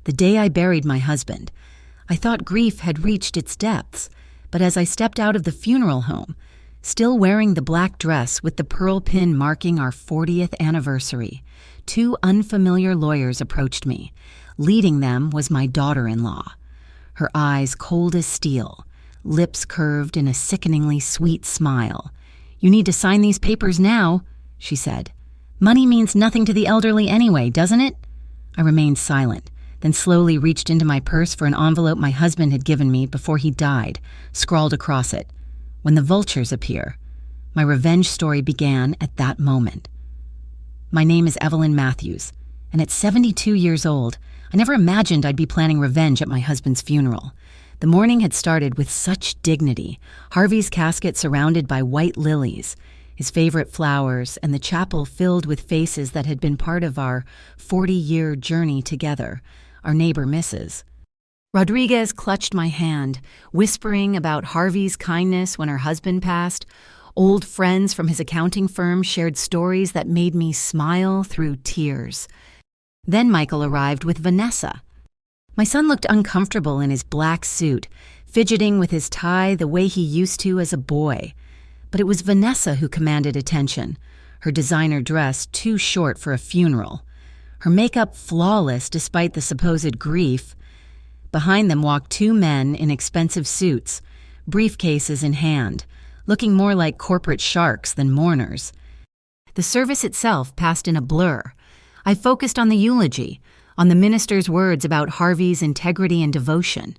The day I buried my husband, I thought grief had reached its depths, but as I stepped out of the funeral home, still wearing the black dress with the pearl pin marking our 40th anniversary, two unfamiliar lawyers approached me. Leading them was my daughter-in-law. Her eyes cold as steel, lips curved in a sickeningly sweet smile. "You need to sign these papers now," she said. "Money means nothing to the elderly anyway, doesn't it?" I remained silent, then slowly reached into my purse for an envelope my husband had given me before he died, scrawled across it, "When the vultures appear." My revenge story began at that moment. My name is Evelyn Matthews, and at 72 years old, I never imagined I'd be planning revenge at my husband's funeral. The morning had started with such dignity, Harvey's casket surrounded by white lilies, his favorite flowers, and the chapel filled with faces that had been part of our 40-year journey together, our neighbor Mrs. Rodriguez clutched my hand, whispering about Harvey's kindness when her husband passed. Old friends from his accounting firm shared stories that made me smile through tears. Then Michael arrived with Vanessa. My son looked uncomfortable in his black suit, fidgeting with his tie the way he used to as a boy. But it was Vanessa who commanded attention, her designer dress too short for a funeral, her makeup flawless despite the supposed grief. Behind them walked two men in expensive suits, briefcases in hand, looking more like corporate sharks than mourners. The service itself passed in a blur. I focused on the eulogy, on the minister's words about Harvey's integrity and devotion.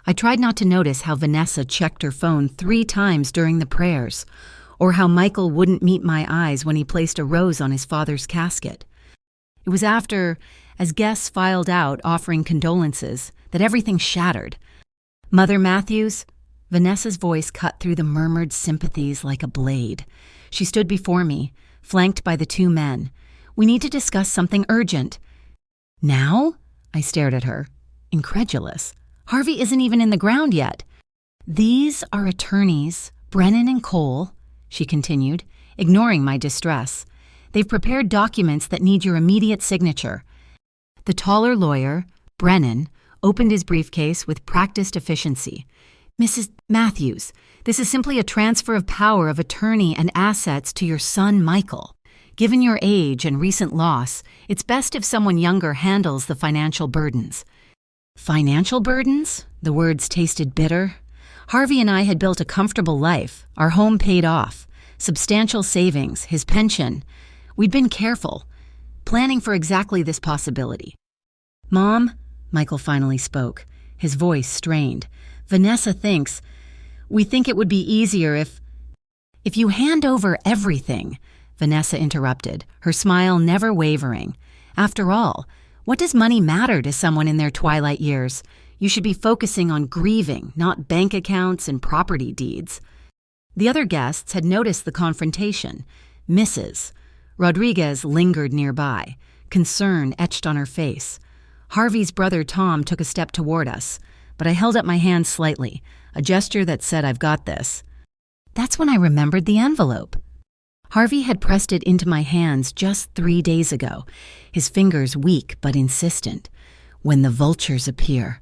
I tried not to notice how Vanessa checked her phone 3 times during the prayers, or how Michael wouldn't meet my eyes when he placed a rose on his father's casket. It was after, as guests filed out offering condolences, that everything shattered. "Mother Matthews?" Vanessa's voice cut through the murmured sympathies like a blade. She stood before me, flanked by the 2 men. "We need to discuss something urgent." "Now?" I stared at her, incredulous. "Harvey isn't even in the ground yet." "These are attorneys, Brennan and Cole," she continued, ignoring my distress. "They've prepared documents that need your immediate signature." The taller lawyer, Brennan, opened his briefcase with practiced efficiency. "Mrs. Matthews, this is simply a transfer of power of attorney and assets to your son, Michael. Given your age and recent loss, it's best if someone younger handles the financial burdens." Financial burdens? The words tasted bitter. Harvey and I had built a comfortable life, our home paid off, substantial savings, his pension. We'd been careful, planning for exactly this possibility. "Mom," Michael finally spoke, his voice strained. "Vanessa thinks, we think it would be easier if you hand over everything," Vanessa interrupted, her smile never wavering. "After all, what does money matter to someone in their twilight years? You should be focusing on grieving, not bank accounts and property deeds." The other guests had noticed the confrontation. Mrs. Rodriguez lingered nearby, concern etched on her face. Harvey's brother Tom took a step toward us, but I held up my hand slightly, a gesture that said, "I've got this." That's when I remembered the envelope. Harvey had pressed it into my hands just 3 days ago, his fingers weak but insistent. "When the vultures appear,"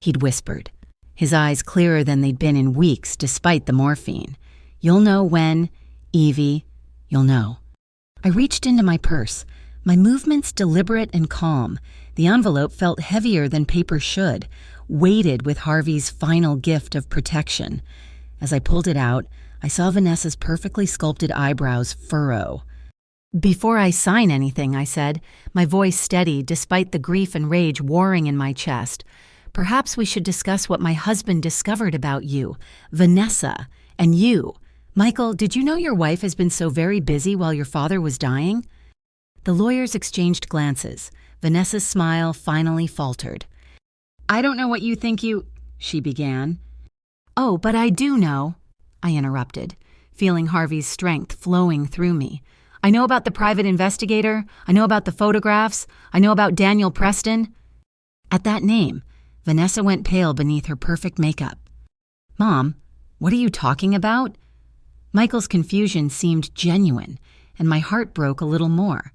he'd whispered, his eyes clearer than they'd been in weeks despite the morphine. "You'll know when, Evie, you'll know." I reached into my purse, my movements deliberate and calm. The envelope felt heavier than paper should, weighted with Harvey's final gift of protection. As I pulled it out, I saw Vanessa's perfectly sculpted eyebrows furrow. "Before I sign anything," I said, my voice steady despite the grief and rage warring in my chest, "perhaps we should discuss what my husband discovered about you, Vanessa, and you. Michael, did you know your wife has been so very busy while your father was dying?" The lawyers exchanged glances. Vanessa's smile finally faltered. "I don't know what you think she began. "Oh, but I do know," I interrupted, feeling Harvey's strength flowing through me. "I know about the private investigator. I know about the photographs. I know about Daniel Preston." At that name, Vanessa went pale beneath her perfect makeup. "Mom, what are you talking about?" Michael's confusion seemed genuine, and my heart broke a little more.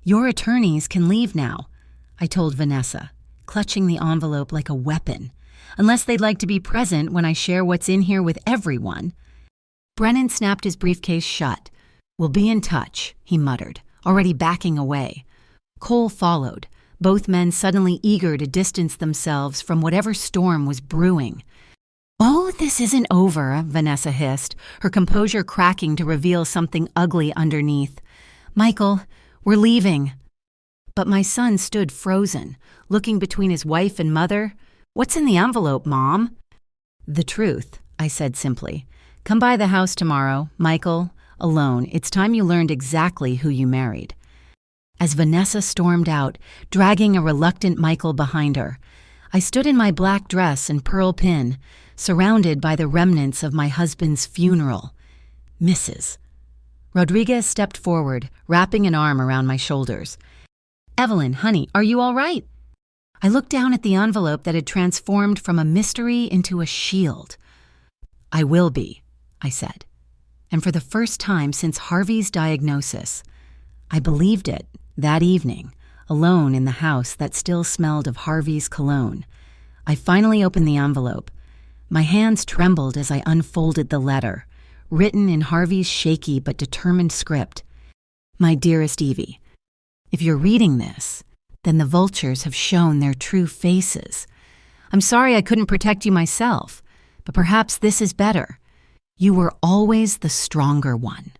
"Your attorneys can leave now," I told Vanessa, clutching the envelope like a weapon. Unless they'd like to be present when I share what's in here with everyone. Brennan snapped his briefcase shut. "We'll be in touch," he muttered, already backing away. Cole followed, both men suddenly eager to distance themselves from whatever storm was brewing. "Oh, this isn't over," Vanessa hissed, her composure cracking to reveal something ugly underneath. "Michael, we're leaving." But my son stood frozen, looking between his wife and mother. "What's in the envelope, Mom?" "The truth," I said simply. "Come by the house tomorrow, Michael, alone. It's time you learned exactly who you married." As Vanessa stormed out, dragging a reluctant Michael behind her, I stood in my black dress and pearl pin, surrounded by the remnants of my husband's funeral. Mrs. Rodriguez stepped forward, wrapping an arm around my shoulders. "Evelyn, honey, are you all right?" I looked down at the envelope that had transformed from a mystery into a shield. "I will be," I said. And for the first time since Harvey's diagnosis, I believed it that evening, alone in the house that still smelled of Harvey's cologne. I finally opened the envelope. My hands trembled as I unfolded the letter, written in Harvey's shaky but determined script. "My dearest Evie, if you're reading this, then the vultures have shown their true faces. I'm sorry I couldn't protect you myself, but perhaps this is better. You were always the stronger one.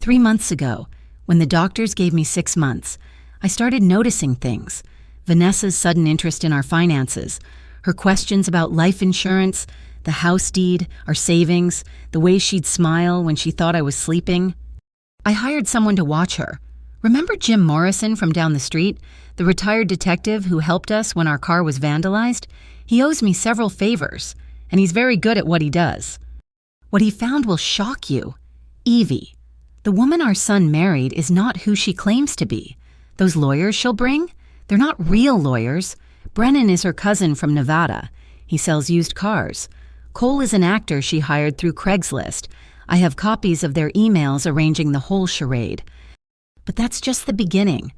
3 months ago, when the doctors gave me 6 months, I started noticing things. Vanessa's sudden interest in our finances, her questions about life insurance, the house deed, our savings, the way she'd smile when she thought I was sleeping. I hired someone to watch her. Remember Jim Morrison from down the street, the retired detective who helped us when our car was vandalized? He owes me several favors, and he's very good at what he does. What he found will shock you. Evie, the woman our son married is not who she claims to be. Those lawyers she'll bring? They're not real lawyers. Brennan is her cousin from Nevada. He sells used cars. Cole is an actor she hired through Craigslist. I have copies of their emails arranging the whole charade. But that's just the beginning.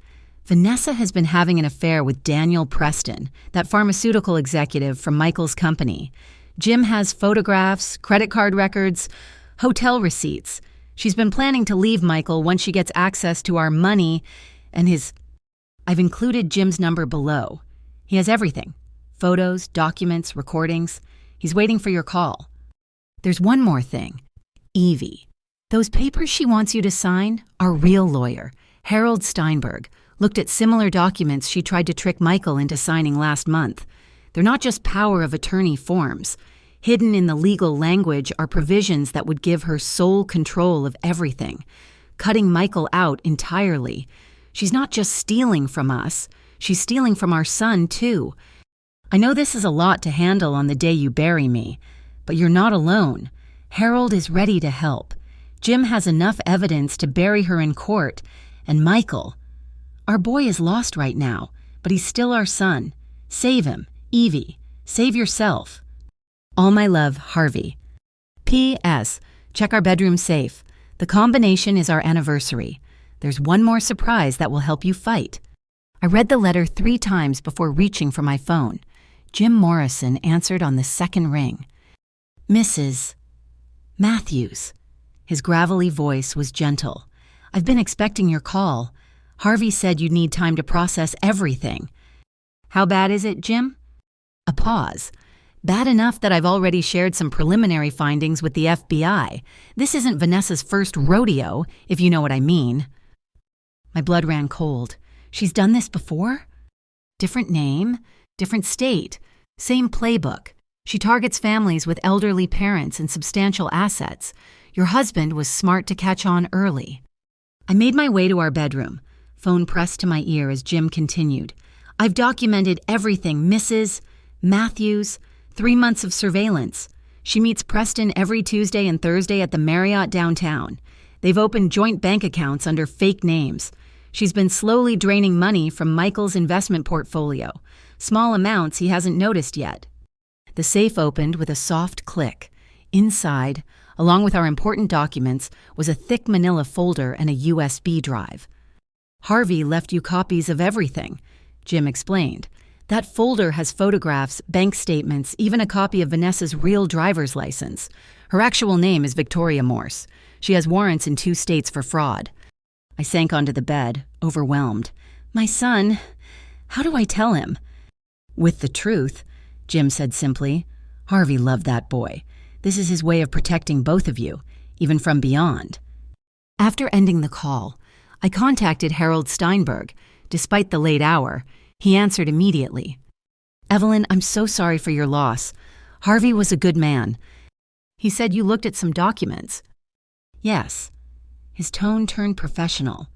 Vanessa has been having an affair with Daniel Preston, that pharmaceutical executive from Michael's company. Jim has photographs, credit card records, hotel receipts. She's been planning to leave Michael once she gets access to our money and his... I've included Jim's number below. He has everything. Photos, documents, recordings. He's waiting for your call. There's one more thing. Evie. Those papers she wants you to sign, our real lawyer, Harold Steinberg, looked at similar documents she tried to trick Michael into signing last month. They're not just power of attorney forms. Hidden in the legal language are provisions that would give her sole control of everything, cutting Michael out entirely. She's not just stealing from us, she's stealing from our son, too. I know this is a lot to handle on the day you bury me, but you're not alone. Harold is ready to help. Jim has enough evidence to bury her in court, and Michael... Our boy is lost right now, but he's still our son. Save him, Evie. Save yourself. All my love, Harvey. P.S. Check our bedroom safe. The combination is our anniversary. There's one more surprise that will help you fight. I read the letter 3 times before reaching for my phone. Jim Morrison answered on the second ring. Mrs. Matthews. His gravelly voice was gentle. I've been expecting your call. Harvey said you'd need time to process everything. How bad is it, Jim? A pause. Bad enough that I've already shared some preliminary findings with the FBI. This isn't Vanessa's first rodeo, if you know what I mean. My blood ran cold. She's done this before? Different name, different state, same playbook. She targets families with elderly parents and substantial assets. Your husband was smart to catch on early. I made my way to our bedroom, phone pressed to my ear as Jim continued. I've documented everything, Mrs. Matthews, 3 months of surveillance. She meets Preston every Tuesday and Thursday at the Marriott downtown. They've opened joint bank accounts under fake names. She's been slowly draining money from Michael's investment portfolio, small amounts he hasn't noticed yet. The safe opened with a soft click. Inside, along with our important documents, was a thick manila folder and a USB drive. Harvey left you copies of everything, Jim explained. That folder has photographs, bank statements, even a copy of Vanessa's real driver's license. Her actual name is Victoria Morse. She has warrants in 2 states for fraud. I sank onto the bed, overwhelmed. My son, how do I tell him? With the truth, Jim said simply. Harvey loved that boy. This is his way of protecting both of you, even from beyond. After ending the call, I contacted Harold Steinberg. Despite the late hour, he answered immediately. Evelyn, I'm so sorry for your loss. Harvey was a good man. He said you looked at some documents. Yes. His tone turned professional.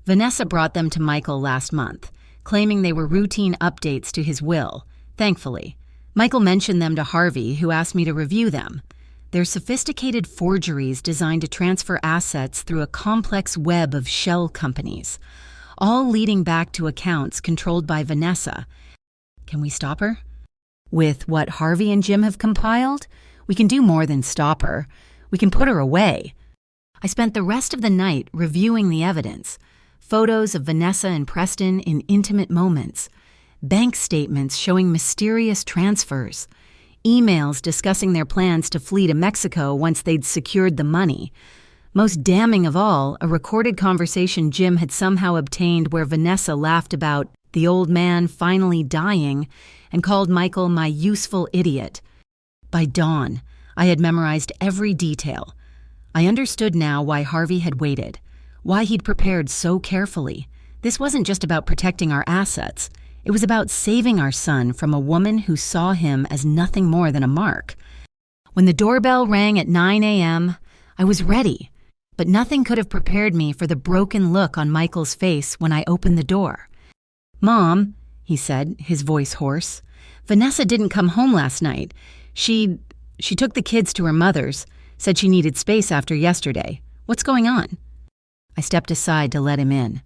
Vanessa brought them to Michael last month, claiming they were routine updates to his will. Thankfully, Michael mentioned them to Harvey, who asked me to review them. They're sophisticated forgeries designed to transfer assets through a complex web of shell companies, all leading back to accounts controlled by Vanessa. Can we stop her? With what Harvey and Jim have compiled, we can do more than stop her. We can put her away. I spent the rest of the night reviewing the evidence. Photos of Vanessa and Preston in intimate moments. Bank statements showing mysterious transfers. Emails discussing their plans to flee to Mexico once they'd secured the money. Most damning of all, a recorded conversation Jim had somehow obtained where Vanessa laughed about the old man finally dying and called Michael my useful idiot. By dawn, I had memorized every detail. I understood now why Harvey had waited, why he'd prepared so carefully. This wasn't just about protecting our assets. It was about saving our son from a woman who saw him as nothing more than a mark. When the doorbell rang at 9 a.m., I was ready. But nothing could have prepared me for the broken look on Michael's face when I opened the door. Mom, he said, his voice hoarse, Vanessa didn't come home last night. She took the kids to her mother's, said she needed space after yesterday. What's going on? I stepped aside to let him in.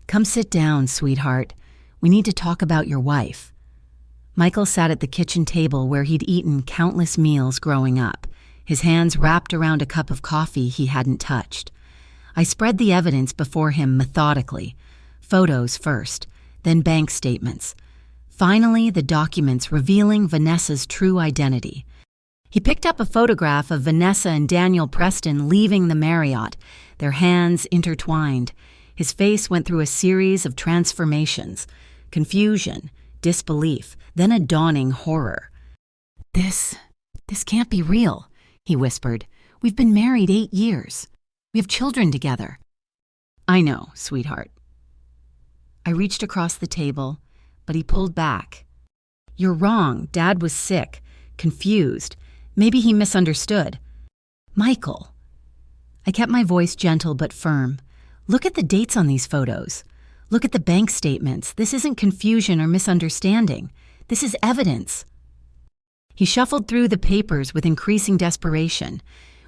Come sit down, sweetheart. We need to talk about your wife. Michael sat at the kitchen table where he'd eaten countless meals growing up, his hands wrapped around a cup of coffee he hadn't touched. I spread the evidence before him methodically. Photos first, then bank statements. Finally, the documents revealing Vanessa's true identity. He picked up a photograph of Vanessa and Daniel Preston leaving the Marriott, their hands intertwined. His face went through a series of transformations: confusion, disbelief, then a dawning horror. This can't be real, he whispered. We've been married 8 years. We have children together. I know, sweetheart. I reached across the table, but he pulled back. You're wrong. Dad was sick, confused. Maybe he misunderstood. Michael. I kept my voice gentle but firm. Look at the dates on these photos. Look at the bank statements. This isn't confusion or misunderstanding. This is evidence. He shuffled through the papers with increasing desperation.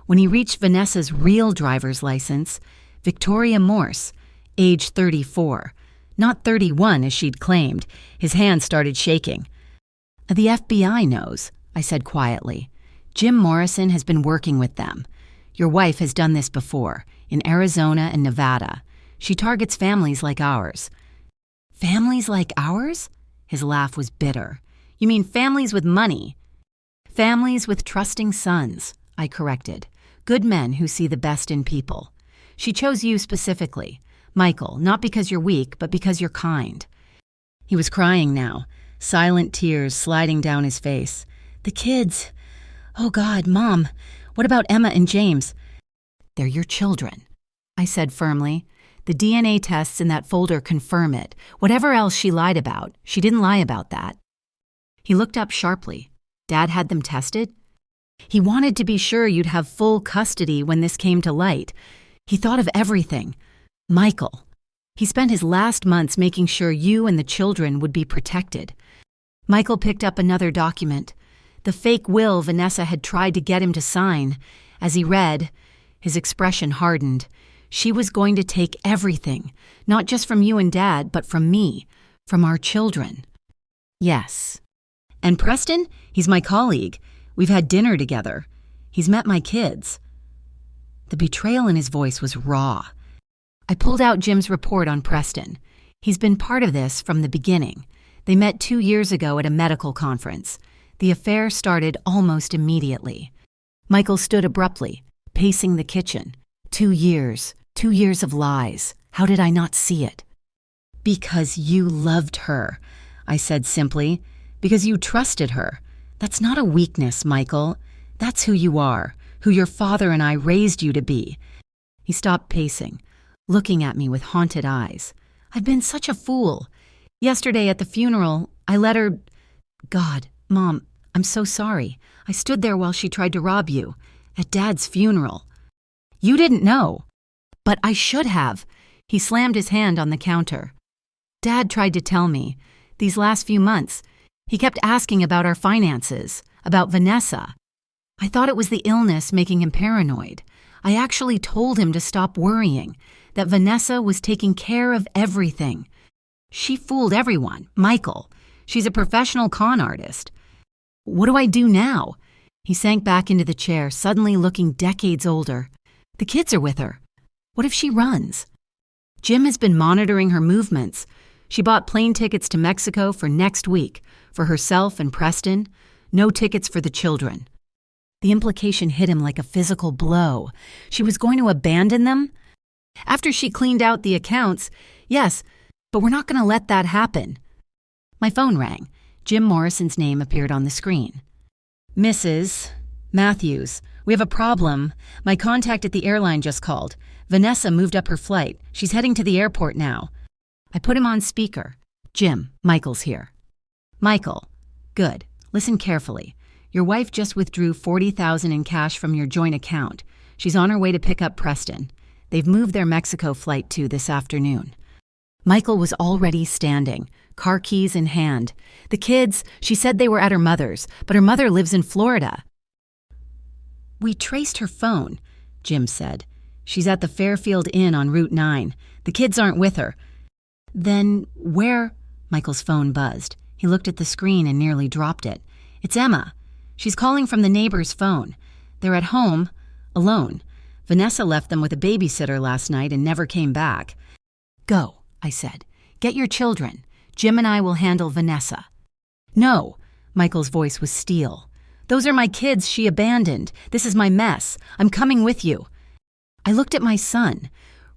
When he reached Vanessa's real driver's license, Victoria Morse, age 34, not 31 as she'd claimed, his hand started shaking. The FBI knows, I said quietly. Jim Morrison has been working with them. Your wife has done this before, in Arizona and Nevada. She targets families like ours. Families like ours? His laugh was bitter. You mean families with money? Families with trusting sons, I corrected. Good men who see the best in people. She chose you specifically, Michael, not because you're weak, but because you're kind. He was crying now, silent tears sliding down his face. The kids. Oh God, Mom, what about Emma and James? They're your children, I said firmly. The DNA tests in that folder confirm it. Whatever else she lied about, she didn't lie about that. He looked up sharply. Dad had them tested? He wanted to be sure you'd have full custody when this came to light. He thought of everything. Michael. He spent his last months making sure you and the children would be protected. Michael picked up another document. The fake will Vanessa had tried to get him to sign. As he read, his expression hardened. She was going to take everything, not just from you and Dad, but from me, from our children. Yes. And Preston, he's my colleague. We've had dinner together. He's met my kids. The betrayal in his voice was raw. I pulled out Jim's report on Preston. He's been part of this from the beginning. They met 2 years ago at a medical conference. The affair started almost immediately. Michael stood abruptly, pacing the kitchen. 2 years. 2 years of lies. How did I not see it? Because you loved her, I said simply. Because you trusted her. That's not a weakness, Michael. That's who you are, who your father and I raised you to be. He stopped pacing, looking at me with haunted eyes. I've been such a fool. Yesterday at the funeral, I let her... God, Mom, I'm so sorry. I stood there while she tried to rob you. At Dad's funeral. You didn't know. But I should have. He slammed his hand on the counter. Dad tried to tell me. These last few months, he kept asking about our finances, about Vanessa. I thought it was the illness making him paranoid. I actually told him to stop worrying, that Vanessa was taking care of everything. She fooled everyone, Michael. She's a professional con artist. What do I do now? He sank back into the chair, suddenly looking decades older. The kids are with her. What if she runs? Jim has been monitoring her movements. She bought plane tickets to Mexico for next week, for herself and Preston. No tickets for the children. The implication hit him like a physical blow. She was going to abandon them? After she cleaned out the accounts, yes, but we're not going to let that happen. My phone rang. Jim Morrison's name appeared on the screen. Mrs. Matthews, we have a problem. My contact at the airline just called. Vanessa moved up her flight. She's heading to the airport now. I put him on speaker. Jim, Michael's here. Michael, good. Listen carefully. Your wife just withdrew $40,000 in cash from your joint account. She's on her way to pick up Preston. They've moved their Mexico flight to this afternoon. Michael was already standing, car keys in hand. The kids, she said they were at her mother's, but her mother lives in Florida. We traced her phone, Jim said. She's at the Fairfield Inn on Route 9. The kids aren't with her. Then where? Michael's phone buzzed. He looked at the screen and nearly dropped it. It's Emma. She's calling from the neighbor's phone. They're at home, alone. Vanessa left them with a babysitter last night and never came back. Go, I said. Get your children. Jim and I will handle Vanessa. No, Michael's voice was steel. Those are my kids she abandoned. This is my mess. I'm coming with you. I looked at my son,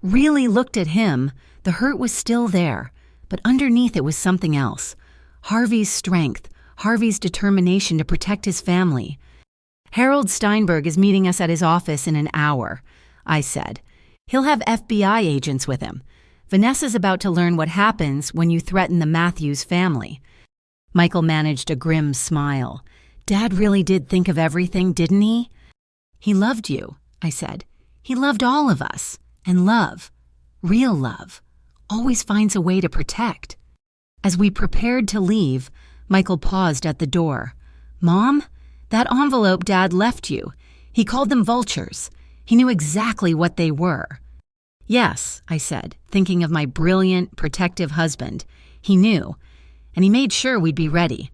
really looked at him. The hurt was still there, but underneath it was something else. Harvey's strength, Harvey's determination to protect his family. Harold Steinberg is meeting us at his office in an hour, I said. He'll have FBI agents with him. Vanessa's about to learn what happens when you threaten the Matthews family. Michael managed a grim smile. Dad really did think of everything, didn't he? He loved you, I said. He loved all of us. And love, real love, always finds a way to protect. As we prepared to leave, Michael paused at the door. Mom, that envelope Dad left you. He called them vultures. He knew exactly what they were. Yes, I said, thinking of my brilliant, protective husband. He knew, and he made sure we'd be ready.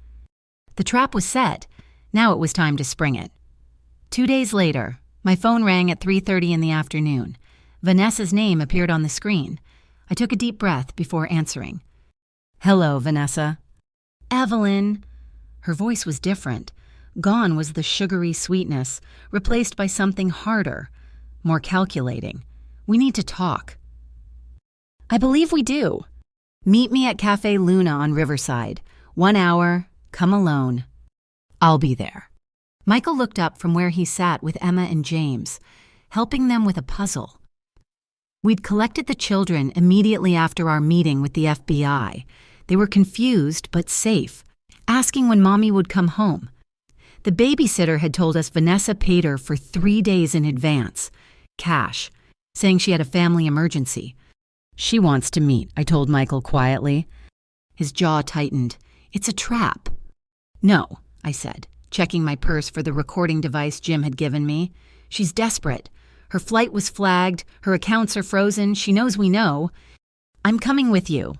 The trap was set. Now it was time to spring it. 2 days later, my phone rang at 3:30 in the afternoon. Vanessa's name appeared on the screen. I took a deep breath before answering. Hello, Vanessa. Evelyn. Her voice was different. Gone was the sugary sweetness, replaced by something harder, more calculating. We need to talk. I believe we do. Meet me at Cafe Luna on Riverside. 1 hour, come alone. I'll be there. Michael looked up from where he sat with Emma and James, helping them with a puzzle. We'd collected the children immediately after our meeting with the FBI. They were confused but safe, asking when Mommy would come home. The babysitter had told us Vanessa paid her for 3 days in advance, cash, saying she had a family emergency. She wants to meet, I told Michael quietly. His jaw tightened. It's a trap. No, I said, checking my purse for the recording device Jim had given me. She's desperate. Her flight was flagged. Her accounts are frozen. She knows we know. I'm coming with you,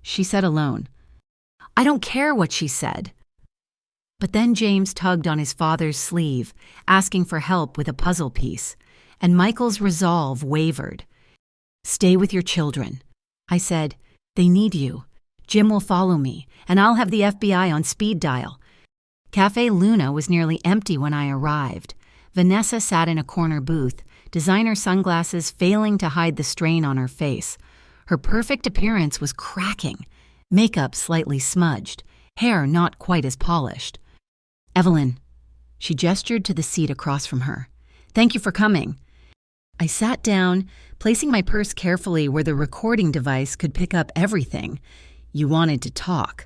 she said alone. I don't care what she said. But then James tugged on his father's sleeve, asking for help with a puzzle piece, and Michael's resolve wavered. Stay with your children. I said, they need you. Jim will follow me, and I'll have the FBI on speed dial. Cafe Luna was nearly empty when I arrived. Vanessa sat in a corner booth, designer sunglasses failing to hide the strain on her face. Her perfect appearance was cracking, makeup slightly smudged, hair not quite as polished. "Evelyn," she gestured to the seat across from her. "Thank you for coming." I sat down, placing my purse carefully where the recording device could pick up everything. "You wanted to talk."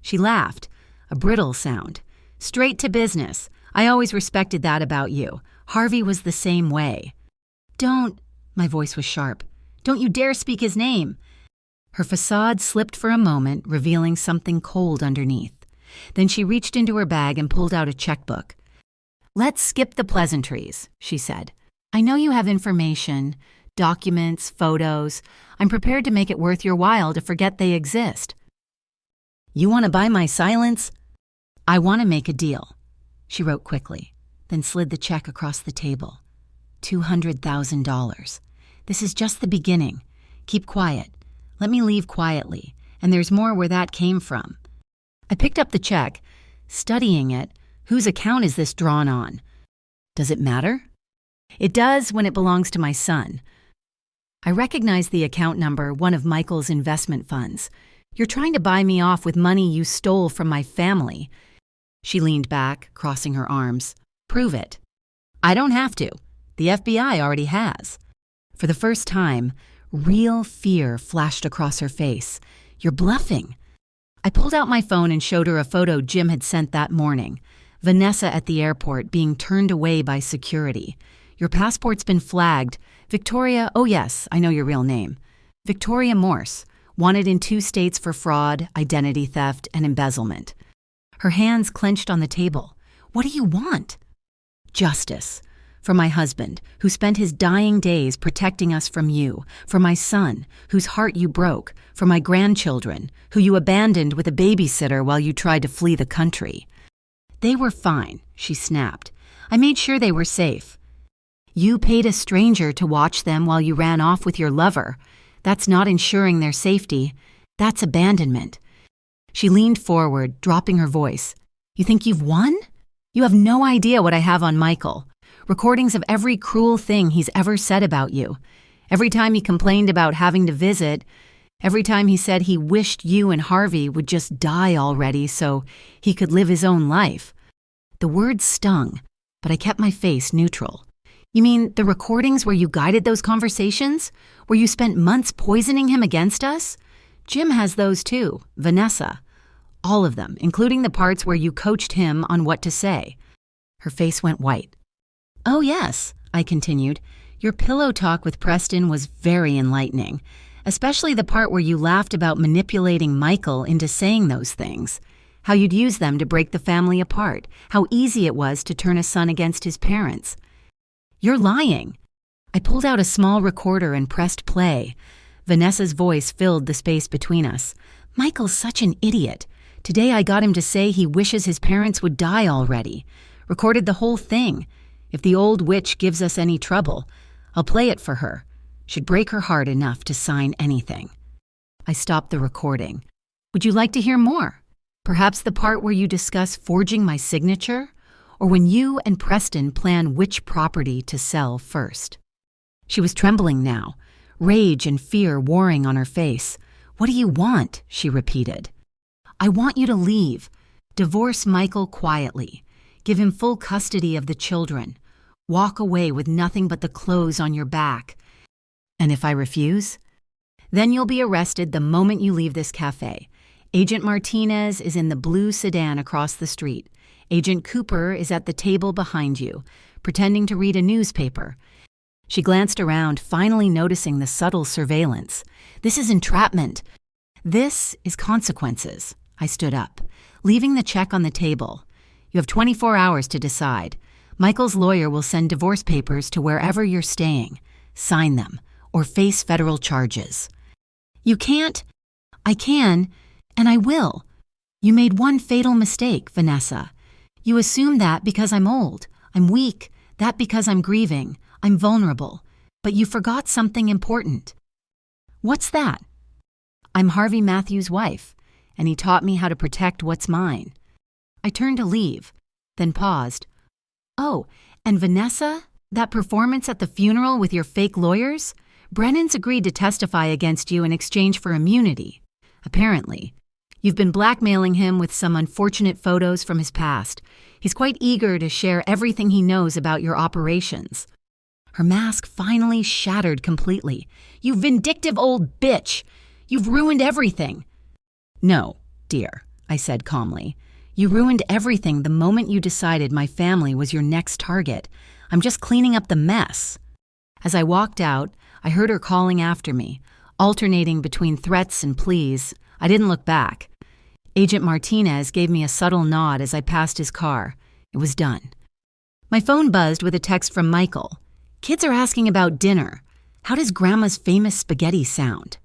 She laughed, a brittle sound. "Straight to business. I always respected that about you. Harvey was the same way." "Don't," my voice was sharp, "don't you dare speak his name." Her facade slipped for a moment, revealing something cold underneath. Then she reached into her bag and pulled out a checkbook. "Let's skip the pleasantries," she said. "I know you have information, documents, photos. I'm prepared to make it worth your while to forget they exist." "You want to buy my silence?" "I want to make a deal," she wrote quickly, then slid the check across the table. $200,000. "This is just the beginning. Keep quiet. Let me leave quietly, and there's more where that came from." I picked up the check, studying it. Whose account is this drawn on? Does it matter? It does when it belongs to my son. I recognized the account number, one of Michael's investment funds. "You're trying to buy me off with money you stole from my family." She leaned back, crossing her arms. "Prove it." "I don't have to. The FBI already has." For the first time, real fear flashed across her face. "You're bluffing." I pulled out my phone and showed her a photo Jim had sent that morning. Vanessa at the airport being turned away by security. "Your passport's been flagged. Victoria, oh yes, I know your real name. Victoria Morse, wanted in 2 states for fraud, identity theft, and embezzlement." Her hands clenched on the table. "What do you want?" "Justice. For my husband, who spent his dying days protecting us from you. For my son, whose heart you broke. For my grandchildren, who you abandoned with a babysitter while you tried to flee the country." "They were fine," she snapped. "I made sure they were safe." "You paid a stranger to watch them while you ran off with your lover. That's not ensuring their safety. That's abandonment." She leaned forward, dropping her voice. "You think you've won? You have no idea what I have on Michael. Recordings of every cruel thing he's ever said about you. Every time he complained about having to visit. Every time he said he wished you and Harvey would just die already so he could live his own life." The words stung, but I kept my face neutral. "You mean the recordings where you guided those conversations? Where you spent months poisoning him against us? Jim has those too, Vanessa. All of them, including the parts where you coached him on what to say." Her face went white. "Oh yes," I continued. "Your pillow talk with Preston was very enlightening, especially the part where you laughed about manipulating Michael into saying those things. How you'd use them to break the family apart. How easy it was to turn a son against his parents." "You're lying." I pulled out a small recorder and pressed play. Vanessa's voice filled the space between us. "Michael's such an idiot. Today I got him to say he wishes his parents would die already. Recorded the whole thing. If the old witch gives us any trouble, I'll play it for her. Should break her heart enough to sign anything." I stopped the recording. "Would you like to hear more? Perhaps the part where you discuss forging my signature? Or when you and Preston plan which property to sell first?" She was trembling now, rage and fear warring on her face. "What do you want?" she repeated. "I want you to leave. Divorce Michael quietly. Give him full custody of the children. Walk away with nothing but the clothes on your back. And if I refuse? Then you'll be arrested the moment you leave this cafe. Agent Martinez is in the blue sedan across the street. Agent Cooper is at the table behind you, pretending to read a newspaper." She glanced around, finally noticing the subtle surveillance. "This is entrapment. This is consequences." I stood up, leaving the check on the table. "You have 24 hours to decide. Michael's lawyer will send divorce papers to wherever you're staying. Sign them, or face federal charges." "You can't." "I can, and I will. You made one fatal mistake, Vanessa. You assume that because I'm old, I'm weak, that because I'm grieving, I'm vulnerable. But you forgot something important." "What's that?" "I'm Harvey Matthews' wife. and he taught me how to protect what's mine. I turned to leave, then paused. Oh, and Vanessa, that performance at the funeral with your fake lawyers? Brennan's agreed to testify against you in exchange for immunity. Apparently. You've been blackmailing him with some unfortunate photos from his past. He's quite eager to share everything he knows about your operations. Her mask finally shattered completely. You vindictive old bitch! You've ruined everything. No, dear, I said calmly. You ruined everything the moment you decided my family was your next target. I'm just cleaning up the mess. As I walked out, I heard her calling after me, alternating between threats and pleas. I didn't look back. Agent Martinez gave me a subtle nod as I passed his car. It was done. My phone buzzed with a text from Michael. Kids are asking about dinner. How does Grandma's famous spaghetti sound?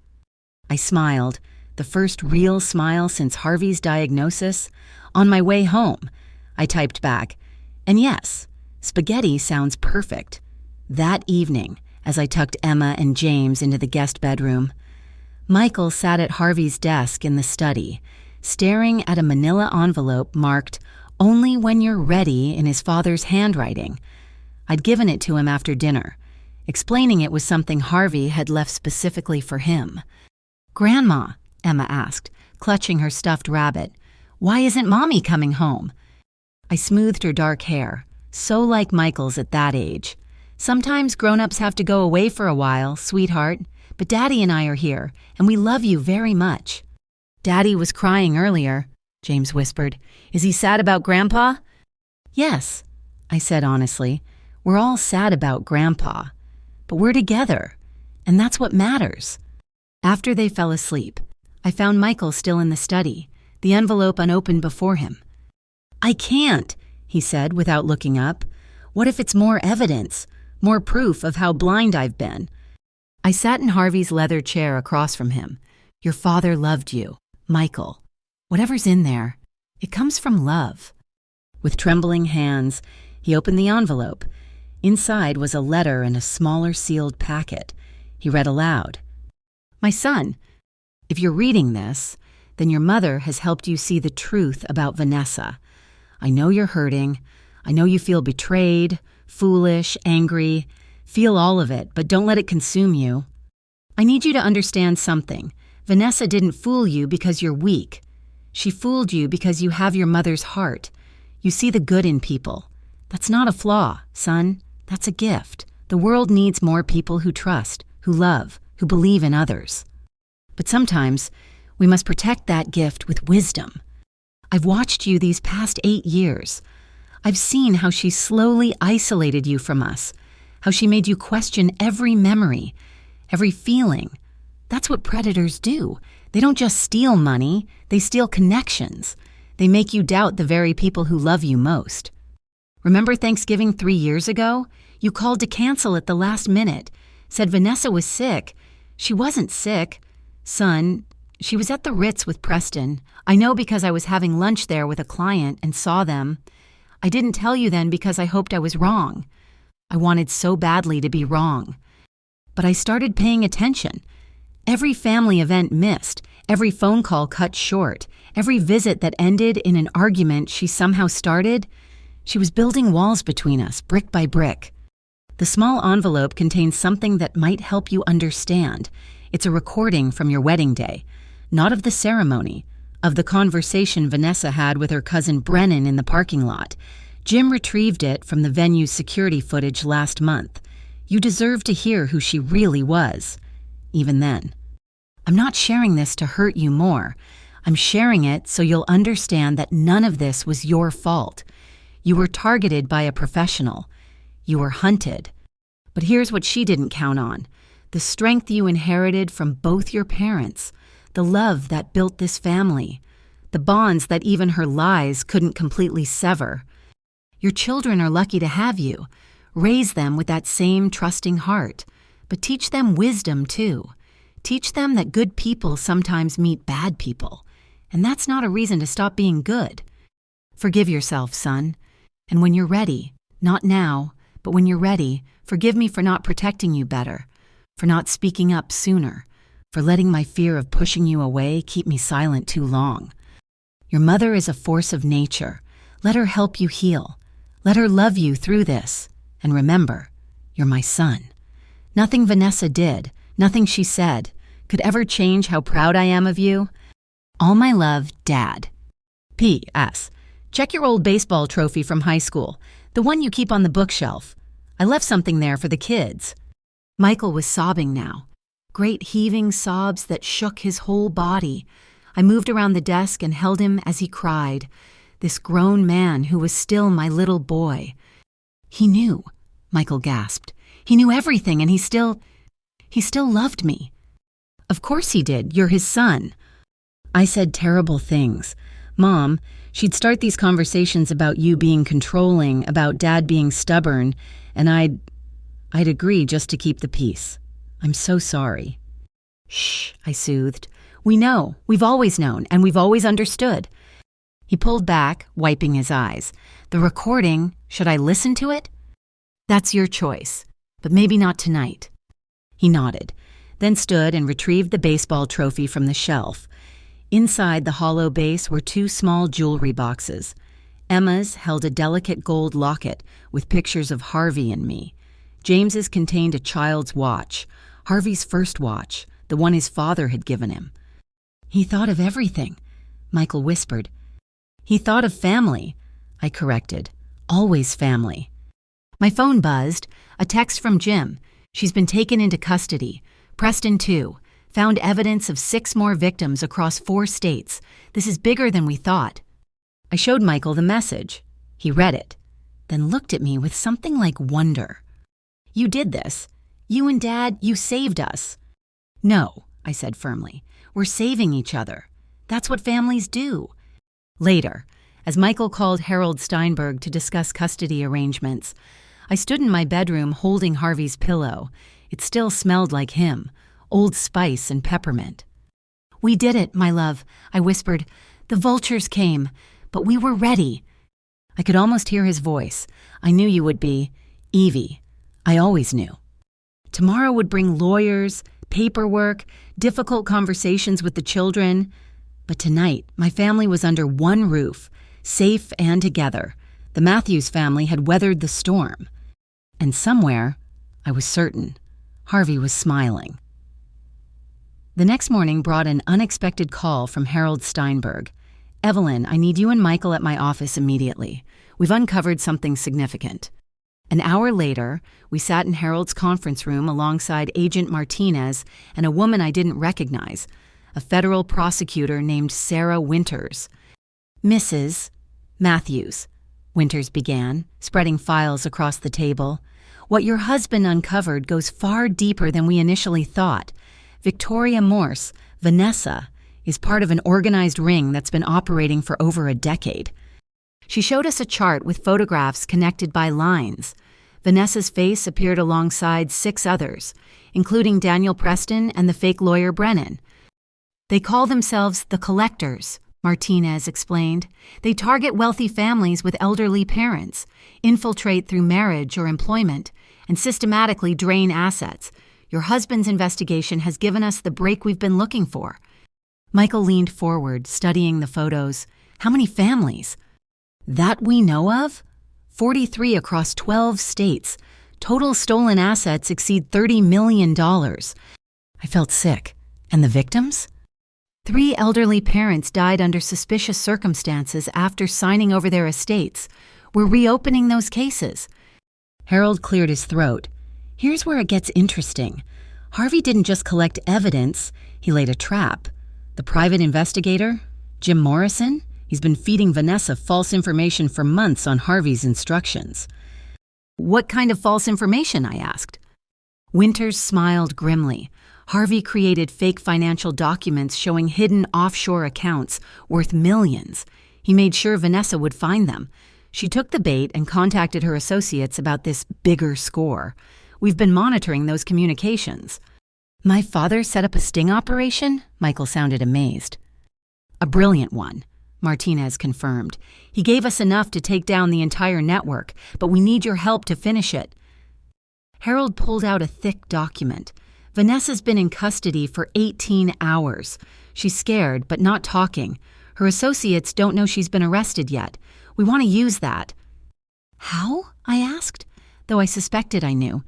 I smiled, the first real smile since Harvey's diagnosis. On my way home, I typed back, and yes, spaghetti sounds perfect. That evening, as I tucked Emma and James into the guest bedroom, Michael sat at Harvey's desk in the study, staring at a manila envelope marked, "Only when you're ready," in his father's handwriting. I'd given it to him after dinner, explaining it was something Harvey had left specifically for him. "Grandma," Emma asked, clutching her stuffed rabbit, "why isn't Mommy coming home?" I smoothed her dark hair, so like Michael's at that age. "Sometimes grown-ups have to go away for a while, sweetheart, but Daddy and I are here, and we love you very much." "Daddy was crying earlier," James whispered. "Is he sad about Grandpa?" "Yes," I said honestly. "We're all sad about Grandpa. But we're together, and that's what matters." After they fell asleep, I found Michael still in the study, the envelope unopened before him. "I can't," he said without looking up. "What if it's more evidence, more proof of how blind I've been?" I sat in Harvey's leather chair across from him. "Your father loved you, Michael. Whatever's in there, it comes from love." With trembling hands, he opened the envelope. Inside was a letter in a smaller sealed packet. He read aloud. "My son, if you're reading this, then your mother has helped you see the truth about Vanessa. I know you're hurting. I know you feel betrayed, foolish, angry. Feel all of it, but don't let it consume you. I need you to understand something. Vanessa didn't fool you because you're weak. She fooled you because you have your mother's heart. You see the good in people. That's not a flaw, son. That's a gift. The world needs more people who trust, who love, who believe in others. But sometimes we must protect that gift with wisdom. I've watched you these past 8 years. I've seen how she slowly isolated you from us, how she made you question every memory, every feeling. That's what predators do. They don't just steal money, they steal connections. They make you doubt the very people who love you most. Remember Thanksgiving 3 years ago? You called to cancel at the last minute, said Vanessa was sick. She wasn't sick. Son, she was at the Ritz with Preston. I know because I was having lunch there with a client and saw them. I didn't tell you then because I hoped I was wrong. I wanted so badly to be wrong. But I started paying attention. Every family event missed, every phone call cut short, every visit that ended in an argument she somehow started, she was building walls between us, brick by brick. The small envelope contains something that might help you understand. It's a recording from your wedding day, not of the ceremony, of the conversation Vanessa had with her cousin Brennan in the parking lot. Jim retrieved it from the venue's security footage last month. You deserve to hear who she really was, even then. I'm not sharing this to hurt you more. I'm sharing it so you'll understand that none of this was your fault. You were targeted by a professional. You were hunted. But here's what she didn't count on: the strength you inherited from both your parents, the love that built this family, the bonds that even her lies couldn't completely sever. Your children are lucky to have you. Raise them with that same trusting heart, but teach them wisdom too. Teach them that good people sometimes meet bad people, and that's not a reason to stop being good. Forgive yourself, son, and when you're ready, not now, but when you're ready, forgive me for not protecting you better, for not speaking up sooner, for letting my fear of pushing you away keep me silent too long. Your mother is a force of nature. Let her help you heal. Let her love you through this. And remember, you're my son. Nothing Vanessa did, nothing she said, could ever change how proud I am of you. All my love, Dad. P.S. Check your old baseball trophy from high school, the one you keep on the bookshelf. I left something there for the kids. Michael was sobbing now, great heaving sobs that shook his whole body. I moved around the desk and held him as he cried, this grown man who was still my little boy. He knew, Michael gasped. He knew everything, and he still loved me. Of course he did. You're his son. I said terrible things. Mom, she'd start these conversations about you being controlling, about Dad being stubborn, and I'd agree just to keep the peace. I'm so sorry. Shh, I soothed. We know. We've always known, and we've always understood. He pulled back, wiping his eyes. The recording, should I listen to it? That's your choice, but maybe not tonight. He nodded, then stood and retrieved the baseball trophy from the shelf. Inside the hollow base were 2 small jewelry boxes. Emma's held a delicate gold locket with pictures of Harvey and me. James's contained a child's watch, Harvey's first watch, the one his father had given him. He thought of everything, Michael whispered. He thought of family, I corrected. Always family. My phone buzzed. A text from Jim. She's been taken into custody. Preston, too. Found evidence of 6 more victims across 4 states. This is bigger than we thought. I showed Michael the message. He read it, then looked at me with something like wonder. You did this. You and Dad, you saved us. No, I said firmly. We're saving each other. That's what families do. Later, as Michael called Harold Steinberg to discuss custody arrangements, I stood in my bedroom holding Harvey's pillow. It still smelled like him, Old Spice and peppermint. We did it, my love, I whispered. The vultures came, but we were ready. I could almost hear his voice. I knew you would be. Evie. I always knew. Tomorrow would bring lawyers, paperwork, difficult conversations with the children. But tonight, my family was under one roof, safe and together. The Matthews family had weathered the storm. And somewhere, I was certain, Harvey was smiling. The next morning brought an unexpected call from Harold Steinberg. Evelyn, I need you and Michael at my office immediately. We've uncovered something significant. An hour later, we sat in Harold's conference room alongside Agent Martinez and a woman I didn't recognize, a federal prosecutor named Sarah Winters. Mrs. Matthews, Winters began, spreading files across the table. What your husband uncovered goes far deeper than we initially thought. Victoria Morse, Vanessa, is part of an organized ring that's been operating for over a decade. She showed us a chart with photographs connected by lines. Vanessa's face appeared alongside 6 others, including Daniel Preston and the fake lawyer Brennan. They call themselves the Collectors, Martinez explained. They target wealthy families with elderly parents, infiltrate through marriage or employment, and systematically drain assets. Your husband's investigation has given us the break we've been looking for. Michael leaned forward, studying the photos. How many families? That we know of? 43 across 12 states. Total stolen assets exceed $30 million. I felt sick. And the victims? 3 elderly parents died under suspicious circumstances after signing over their estates. We're reopening those cases. Harold cleared his throat. Here's where it gets interesting. Harvey didn't just collect evidence, he laid a trap. The private investigator, Jim Morrison, he's been feeding Vanessa false information for months on Harvey's instructions. What kind of false information? I asked. Winters smiled grimly. Harvey created fake financial documents showing hidden offshore accounts worth millions. He made sure Vanessa would find them. She took the bait and contacted her associates about this bigger score. We've been monitoring those communications. My father set up a sting operation? Michael sounded amazed. A brilliant one, Martinez confirmed. He gave us enough to take down the entire network, but we need your help to finish it. Harold pulled out a thick document. Vanessa's been in custody for 18 hours. She's scared, but not talking. Her associates don't know she's been arrested yet. We want to use that." "How?" I asked, though I suspected I knew.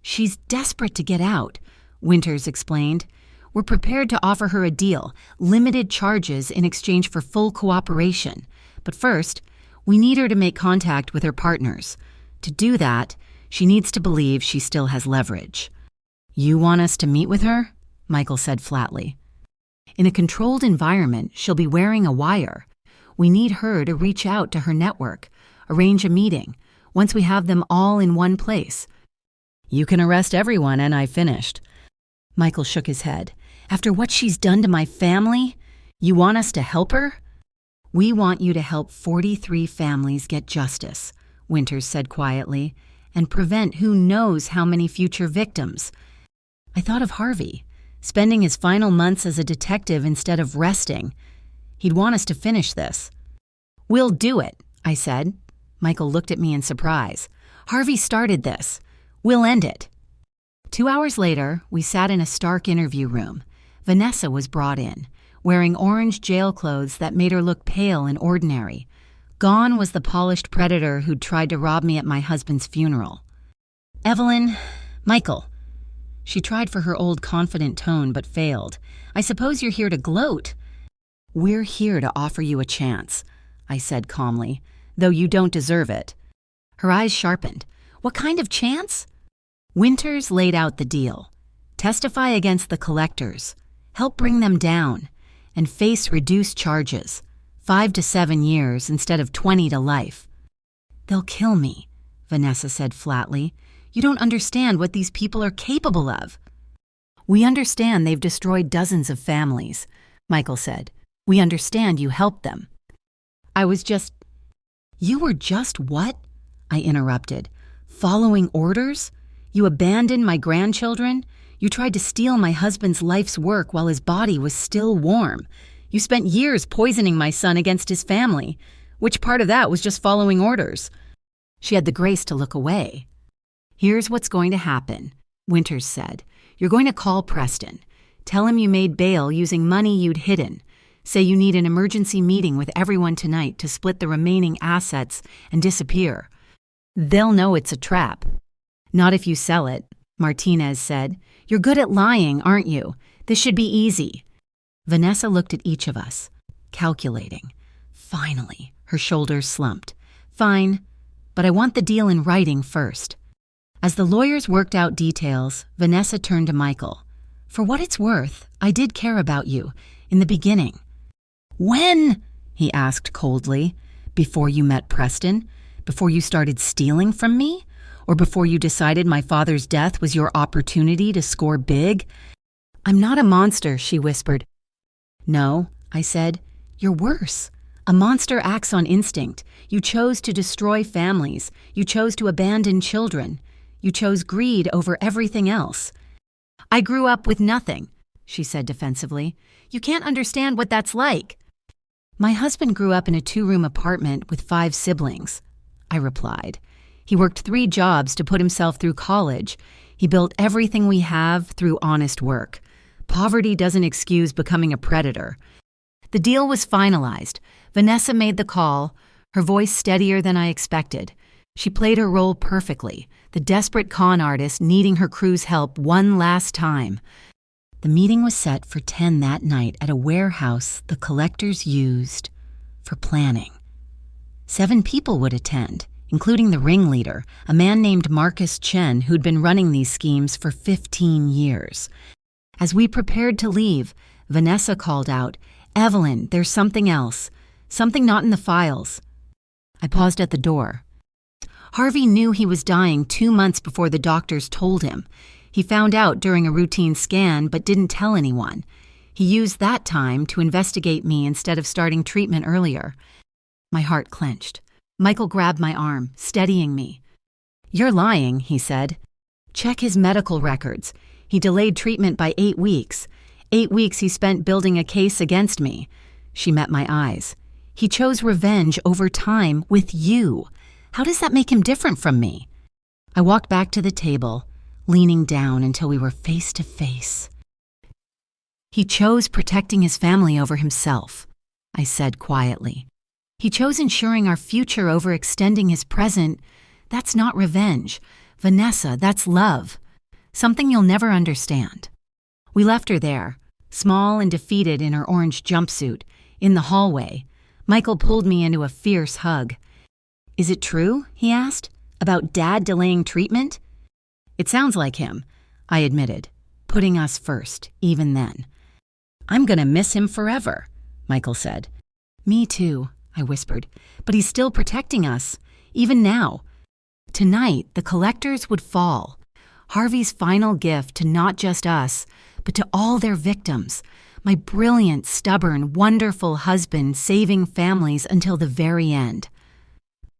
"She's desperate to get out," Winters explained. "We're prepared to offer her a deal, limited charges in exchange for full cooperation. But first, we need her to make contact with her partners. To do that, she needs to believe she still has leverage." "You want us to meet with her?" Michael said flatly. "In a controlled environment, she'll be wearing a wire. We need her to reach out to her network, arrange a meeting, once we have them all in one place." "You can arrest everyone, and I finished." Michael shook his head. "After what she's done to my family, you want us to help her?" "We want you to help 43 families get justice," Winters said quietly, "and prevent who knows how many future victims." I thought of Harvey, spending his final months as a detective instead of resting. He'd want us to finish this. "We'll do it," I said. Michael looked at me in surprise. "Harvey started this. We'll end it." 2 hours later, we sat in a stark interview room. Vanessa was brought in, wearing orange jail clothes that made her look pale and ordinary. Gone was the polished predator who'd tried to rob me at my husband's funeral. "Evelyn, Michael." She tried for her old confident tone but failed. "I suppose you're here to gloat." "We're here to offer you a chance," I said calmly, "though you don't deserve it." Her eyes sharpened. "What kind of chance?" Winters laid out the deal. Testify against the collectors, help bring them down, and face reduced charges, 5 to 7 years instead of 20 to life. "They'll kill me," Vanessa said flatly. "You don't understand what these people are capable of." "We understand they've destroyed dozens of families," Michael said. "We understand you helped them." You were just what?" I interrupted. "Following orders? You abandoned my grandchildren? You tried to steal my husband's life's work while his body was still warm. You spent years poisoning my son against his family. Which part of that was just following orders?" She had the grace to look away. "Here's what's going to happen," Winters said. "You're going to call Preston. Tell him you made bail using money you'd hidden. Say you need an emergency meeting with everyone tonight to split the remaining assets and disappear. They'll know it's a trap." "Not if you sell it," Martinez said. "You're good at lying, aren't you? This should be easy." Vanessa looked at each of us, calculating. Finally, her shoulders slumped. "Fine, but I want the deal in writing first." As the lawyers worked out details, Vanessa turned to Michael. "For what it's worth, I did care about you, in the beginning." "When?" he asked coldly. "Before you met Preston? Before you started stealing from me? Or before you decided my father's death was your opportunity to score big?" "I'm not a monster," she whispered. "No," I said. "You're worse. A monster acts on instinct. You chose to destroy families. You chose to abandon children. You chose greed over everything else." "I grew up with nothing," she said defensively. "You can't understand what that's like." "My husband grew up in a 2-room apartment with 5 siblings," I replied. "He worked 3 jobs to put himself through college. He built everything we have through honest work. Poverty doesn't excuse becoming a predator." The deal was finalized. Vanessa made the call, her voice steadier than I expected. She played her role perfectly, the desperate con artist needing her crew's help one last time. The meeting was set for 10 that night at a warehouse the collectors used for planning. 7 people would attend, including the ringleader, a man named Marcus Chen who'd been running these schemes for 15 years. As we prepared to leave, Vanessa called out, "Evelyn, there's something else. Something not in the files." I paused at the door. Harvey knew he was dying 2 months before the doctors told him. He found out during a routine scan but didn't tell anyone. He used that time to investigate me instead of starting treatment earlier. My heart clenched. Michael grabbed my arm, steadying me. "You're lying," he said. "Check his medical records. He delayed treatment by 8 weeks. 8 weeks he spent building a case against me." She met my eyes. "He chose revenge over time with you. How does that make him different from me?" I walked back to the table, leaning down until we were face to face. "He chose protecting his family over himself," I said quietly. "He chose ensuring our future over extending his present. That's not revenge. Vanessa, that's love. Something you'll never understand." We left her there, small and defeated in her orange jumpsuit, in the hallway. Michael pulled me into a fierce hug. "Is it true?" he asked. "About Dad delaying treatment?" "It sounds like him," I admitted, putting us first, even then. "I'm gonna miss him forever," Michael said. "Me too," I whispered. "But he's still protecting us, even now." Tonight, the collectors would fall. Harvey's final gift to not just us, but to all their victims. My brilliant, stubborn, wonderful husband saving families until the very end.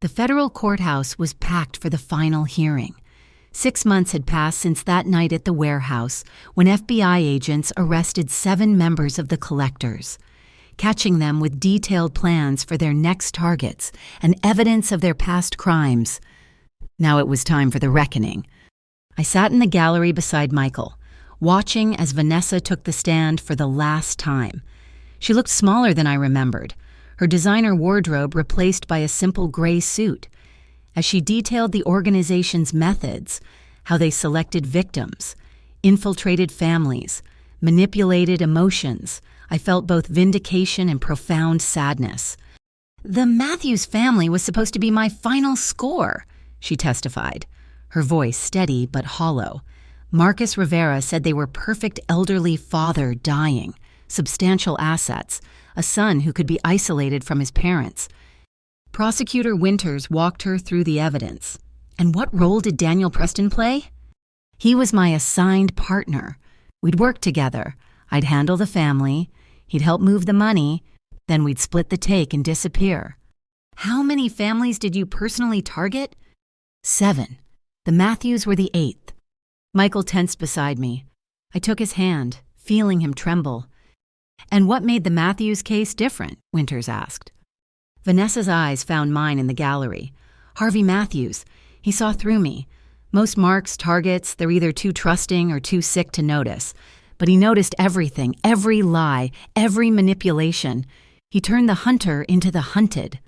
The federal courthouse was packed for the final hearing. 6 months had passed since that night at the warehouse when FBI agents arrested 7 members of the collectors, catching them with detailed plans for their next targets and evidence of their past crimes. Now it was time for the reckoning. I sat in the gallery beside Michael, watching as Vanessa took the stand for the last time. She looked smaller than I remembered, her designer wardrobe replaced by a simple gray suit. As she detailed the organization's methods, how they selected victims, infiltrated families, manipulated emotions, I felt both vindication and profound sadness. "The Matthews family was supposed to be my final score," she testified, her voice steady but hollow. "Marcus Rivera said they were perfect elderly father dying, substantial assets, a son who could be isolated from his parents." Prosecutor Winters walked her through the evidence. "And what role did Daniel Preston play?" "He was my assigned partner. We'd work together. I'd handle the family. He'd help move the money. Then we'd split the take and disappear." "How many families did you personally target?" 7. The Matthews were the 8th. Michael tensed beside me. I took his hand, feeling him tremble. "And what made the Matthews case different?" Winters asked. Vanessa's eyes found mine in the gallery. "Harvey Matthews. He saw through me. Most marks, targets, they're either too trusting or too sick to notice. But he noticed everything, every lie, every manipulation. He turned the hunter into the hunted."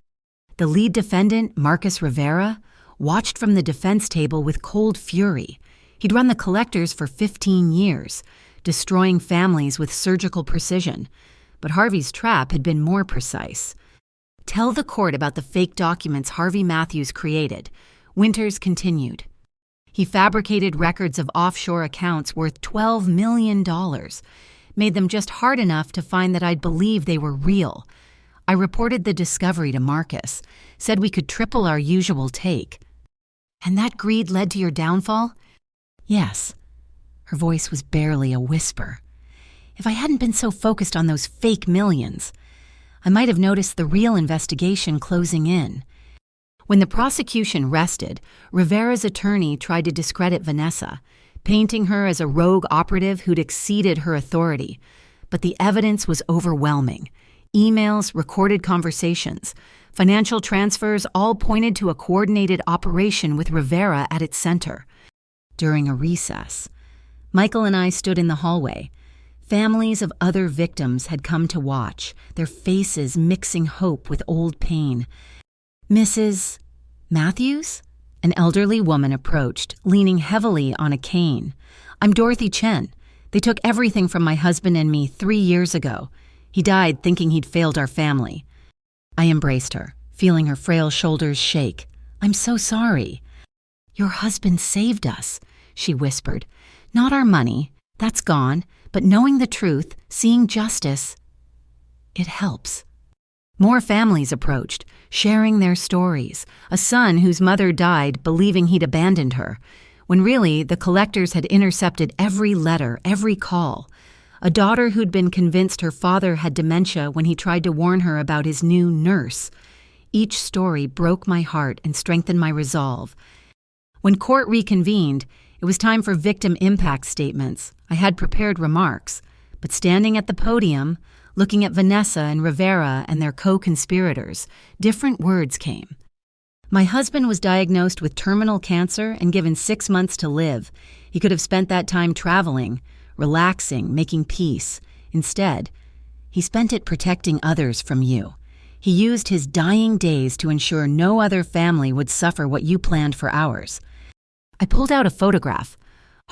The lead defendant, Marcus Rivera, watched from the defense table with cold fury. He'd run the collectors for 15 years, destroying families with surgical precision. But Harvey's trap had been more precise. "Tell the court about the fake documents Harvey Matthews created," Winters continued. "He fabricated records of offshore accounts worth $12 million, made them just hard enough to find that I'd believe they were real. I reported the discovery to Marcus, said we could triple our usual take." "And that greed led to your downfall?" "Yes." Her voice was barely a whisper. "If I hadn't been so focused on those fake millions, I might have noticed the real investigation closing in." When the prosecution rested, Rivera's attorney tried to discredit Vanessa, painting her as a rogue operative who'd exceeded her authority. But the evidence was overwhelming. Emails, recorded conversations, financial transfers all pointed to a coordinated operation with Rivera at its center. During a recess, Michael and I stood in the hallway. Families of other victims had come to watch, their faces mixing hope with old pain. "Mrs. Matthews?" An elderly woman approached, leaning heavily on a cane. "I'm Dorothy Chen. They took everything from my husband and me 3 years ago. He died thinking he'd failed our family." I embraced her, feeling her frail shoulders shake. "I'm so sorry." "Your husband saved us," she whispered. "Not our money, that's gone, but knowing the truth, seeing justice, it helps." More families approached, sharing their stories. A son whose mother died believing he'd abandoned her, when really the collectors had intercepted every letter, every call. A daughter who'd been convinced her father had dementia when he tried to warn her about his new nurse. Each story broke my heart and strengthened my resolve. When court reconvened, it was time for victim impact statements. I had prepared remarks, but standing at the podium, looking at Vanessa and Rivera and their co-conspirators, different words came. My husband was diagnosed with terminal cancer and given 6 months to live. He could have spent that time traveling, relaxing, making peace. Instead, he spent it protecting others from you. He used his dying days to ensure no other family would suffer what you planned for ours. I pulled out a photograph.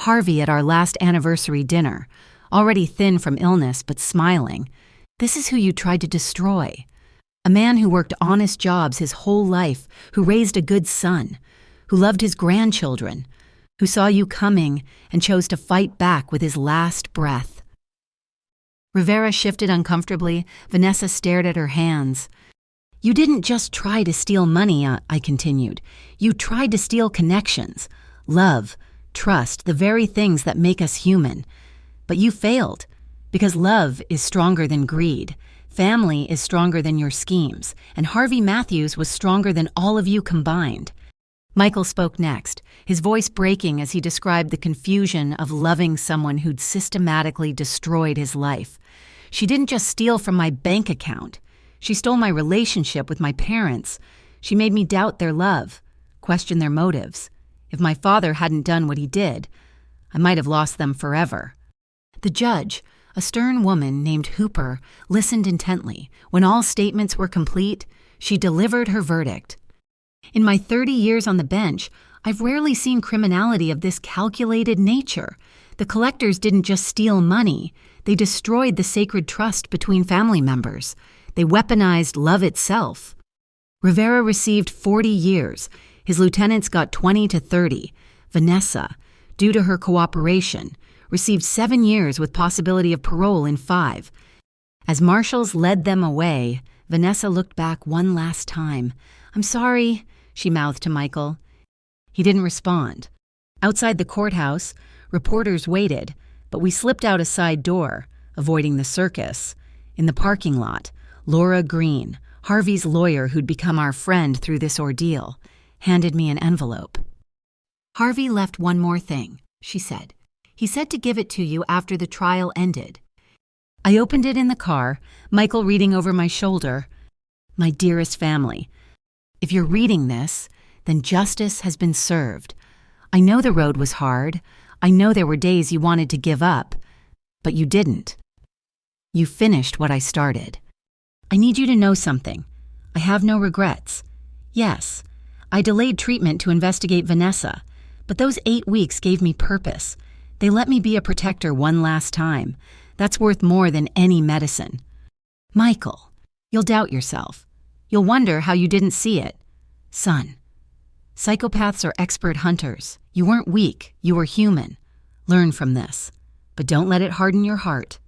Harvey at our last anniversary dinner, already thin from illness but smiling. This is who you tried to destroy. A man who worked honest jobs his whole life, who raised a good son, who loved his grandchildren, who saw you coming and chose to fight back with his last breath. Rivera shifted uncomfortably. Vanessa stared at her hands. You didn't just try to steal money, I continued. You tried to steal connections, love, trust, the very things that make us human. But you failed, because love is stronger than greed. Family is stronger than your schemes, and Harvey Matthews was stronger than all of you combined. Michael spoke next, his voice breaking as he described the confusion of loving someone who'd systematically destroyed his life. She didn't just steal from my bank account. She stole my relationship with my parents. She made me doubt their love, question their motives. If my father hadn't done what he did, I might have lost them forever. The judge, a stern woman named Hooper, listened intently. When all statements were complete, she delivered her verdict. In my 30 years on the bench, I've rarely seen criminality of this calculated nature. The collectors didn't just steal money, they destroyed the sacred trust between family members. They weaponized love itself. Rivera received 40 years. His lieutenants got 20 to 30. Vanessa, due to her cooperation, received 7 years with possibility of parole in 5. As marshals led them away, Vanessa looked back one last time. I'm sorry, she mouthed to Michael. He didn't respond. Outside the courthouse, reporters waited, but we slipped out a side door, avoiding the circus. In the parking lot, Laura Green, Harvey's lawyer who'd become our friend through this ordeal, handed me an envelope. Harvey left one more thing, she said. He said to give it to you after the trial ended. I opened it in the car, Michael reading over my shoulder. My dearest family, if you're reading this, then justice has been served. I know the road was hard. I know there were days you wanted to give up, but you didn't. You finished what I started. I need you to know something. I have no regrets. Yes, I delayed treatment to investigate Vanessa, but those 8 weeks gave me purpose. They let me be a protector one last time. That's worth more than any medicine. Michael, you'll doubt yourself. You'll wonder how you didn't see it. Son, psychopaths are expert hunters. You weren't weak, you were human. Learn from this, but don't let it harden your heart.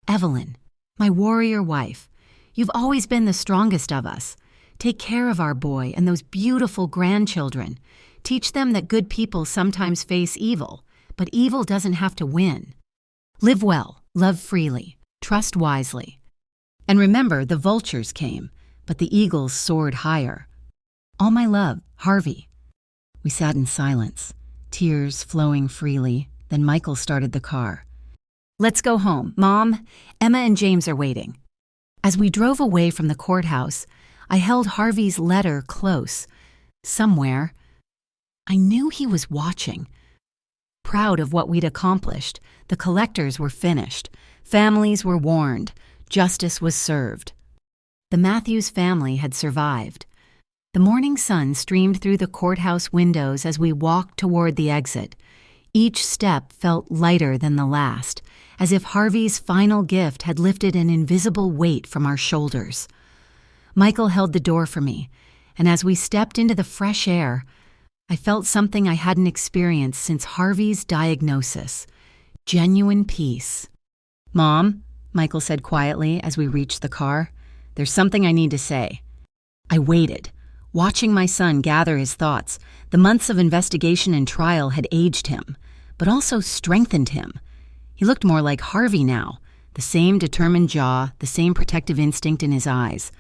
Evelyn, my warrior wife, you've always been the strongest of us. Take care of our boy and those beautiful grandchildren. Teach them that good people sometimes face evil, but evil doesn't have to win. Live well, love freely, trust wisely. And remember, the vultures came, but the eagles soared higher. All my love, Harvey. We sat in silence, tears flowing freely. Then Michael started the car. Let's go home, Mom. Emma and James are waiting. As we drove away from the courthouse, I held Harvey's letter close. Somewhere, I knew he was watching. Proud of what we'd accomplished, the collectors were finished. Families were warned. Justice was served. The Matthews family had survived. The morning sun streamed through the courthouse windows as we walked toward the exit. Each step felt lighter than the last, as if Harvey's final gift had lifted an invisible weight from our shoulders. Michael held the door for me, and as we stepped into the fresh air, I felt something I hadn't experienced since Harvey's diagnosis. Genuine peace. Mom, Michael said quietly as we reached the car, there's something I need to say. I waited, watching my son gather his thoughts. The months of investigation and trial had aged him, but also strengthened him. He looked more like Harvey now, the same determined jaw, the same protective instinct in his eyes.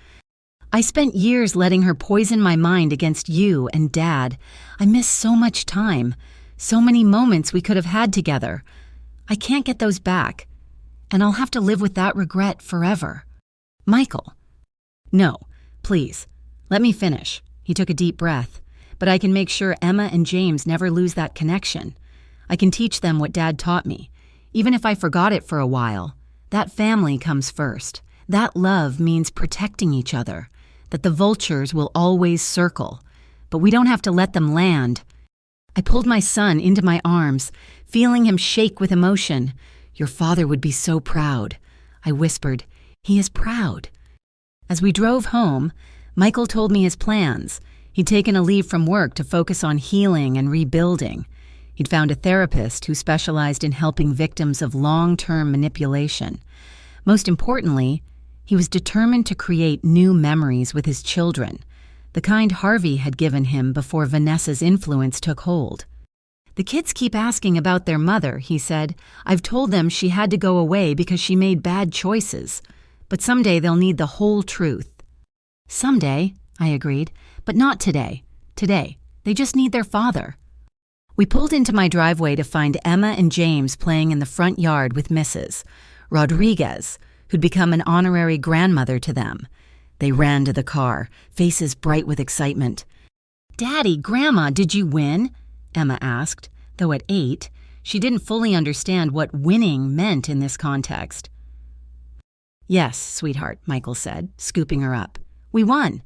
I spent years letting her poison my mind against you and Dad. I miss so much time, so many moments we could have had together. I can't get those back, and I'll have to live with that regret forever. Michael. No, please, let me finish. He took a deep breath. But I can make sure Emma and James never lose that connection. I can teach them what Dad taught me. Even if I forgot it for a while, that family comes first. That love means protecting each other, that the vultures will always circle, but we don't have to let them land. I pulled my son into my arms, feeling him shake with emotion. Your father would be so proud. I whispered, he is proud. As we drove home, Michael told me his plans. He'd taken a leave from work to focus on healing and rebuilding. He'd found a therapist who specialized in helping victims of long-term manipulation. Most importantly, he was determined to create new memories with his children, the kind Harvey had given him before Vanessa's influence took hold. The kids keep asking about their mother, he said. I've told them she had to go away because she made bad choices. But someday they'll need the whole truth. Someday, I agreed, but not today. Today, they just need their father. We pulled into my driveway to find Emma and James playing in the front yard with Mrs. Rodriguez, who'd become an honorary grandmother to them. They ran to the car, faces bright with excitement. Daddy, Grandma, did you win? Emma asked, though at 8, she didn't fully understand what winning meant in this context. Yes, sweetheart, Michael said, scooping her up. We won.